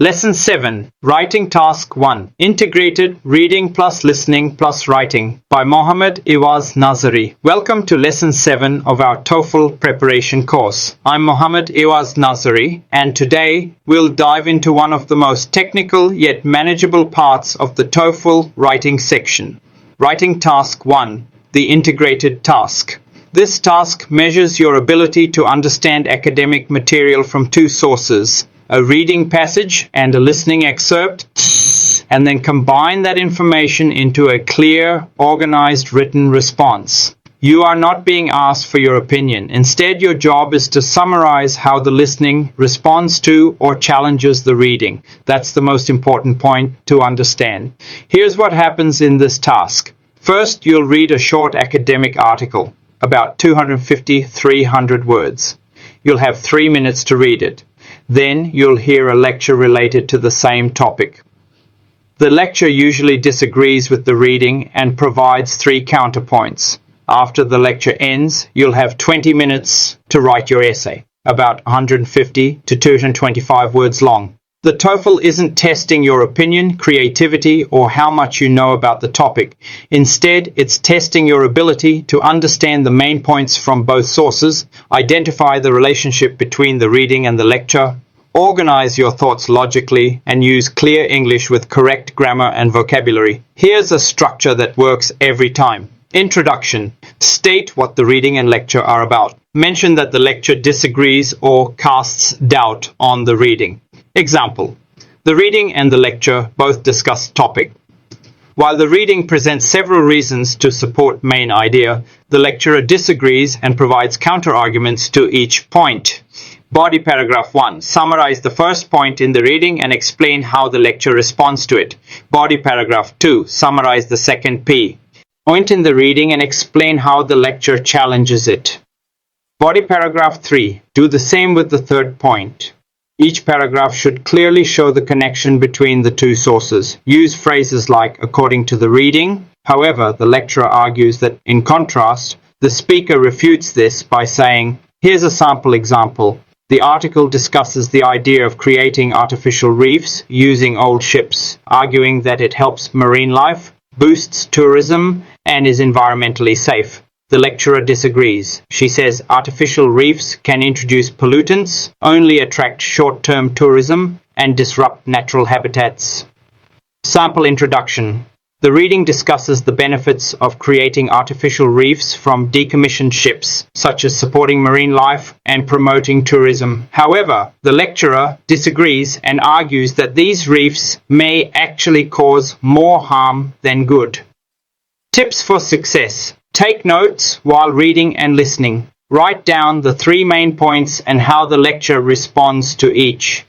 Lesson 7, Writing Task 1, Integrated Reading plus Listening plus Writing by Mohammad Ewaz Nazari. Welcome to Lesson 7 of our TOEFL preparation course. I'm Mohammad Ewaz Nazari, and today we'll dive into one of the most technical yet manageable parts of the TOEFL writing section. Writing Task 1, the Integrated Task. This task measures your ability to understand academic material from two sources, a reading passage and a listening excerpt, and then combine that information into a clear, organized written response. You are not being asked for your opinion. Instead, your job is to summarize how the listening responds to or challenges the reading. That's the most important point to understand. Here's what happens in this task. First, you'll read a short academic article, about 250-300 words. You'll have 3 minutes to read it. Then you'll hear a lecture related to the same topic. The lecture usually disagrees with the reading and provides 3 counterpoints. After the lecture ends, you'll have 20 minutes to write your essay, about 150 to 225 words long. The TOEFL isn't testing your opinion, creativity, or how much you know about the topic. Instead, it's testing your ability to understand the main points from both sources, identify the relationship between the reading and the lecture, organize your thoughts logically, and use clear English with correct grammar and vocabulary. Here's a structure that works every time. Introduction. State what the reading and lecture are about. Mention that the lecture disagrees or casts doubt on the reading. Example. The reading and the lecture both discuss topic. While the reading presents several reasons to support main idea, the lecturer disagrees and provides counter-arguments to each point. Body paragraph 1. Summarize the first point in the reading and explain how the lecture responds to it. Body paragraph 2. Summarize the second P. Point in the reading and explain how the lecture challenges it. Body paragraph 3. Do the same with the third point. Each paragraph should clearly show the connection between the two sources. Use phrases like, according to the reading. However, the lecturer argues that, in contrast, the speaker refutes this by saying, here's a sample example. The article discusses the idea of creating artificial reefs using old ships, arguing that it helps marine life, boosts tourism, and is environmentally safe. The lecturer disagrees. She says artificial reefs can introduce pollutants, only attract short-term tourism, and disrupt natural habitats. Sample introduction. The reading discusses the benefits of creating artificial reefs from decommissioned ships, such as supporting marine life and promoting tourism. However, the lecturer disagrees and argues that these reefs may actually cause more harm than good. Tips for success. Take notes while reading and listening. Write down the 3 main points and how the lecture responds to each.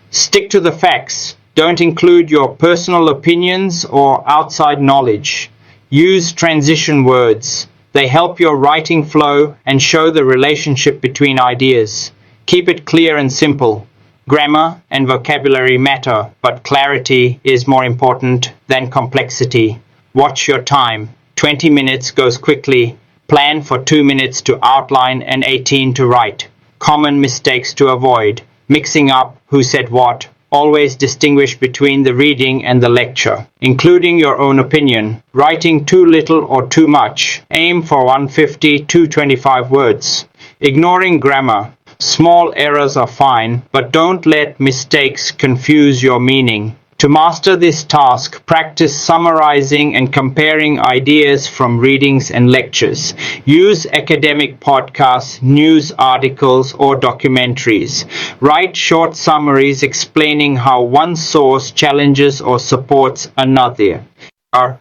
Stick to the facts. Don't include your personal opinions or outside knowledge. Use transition words. They help your writing flow and show the relationship between ideas. Keep it clear and simple. Grammar and vocabulary matter, but clarity is more important than complexity. Watch your time. 20 minutes goes quickly. Plan for 2 minutes to outline and 18 to write. Common mistakes to avoid. Mixing up who said what. Always distinguish between the reading and the lecture, including your own opinion. Writing too little or too much. Aim for 150-225 words. Ignoring grammar. Small errors are fine, but don't let mistakes confuse your meaning. To master this task, practice summarizing and comparing ideas from readings and lectures. Use academic podcasts, news articles, or documentaries. Write short summaries explaining how one source challenges or supports another.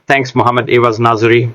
Thanks, Mohammad Ewaz Nazari.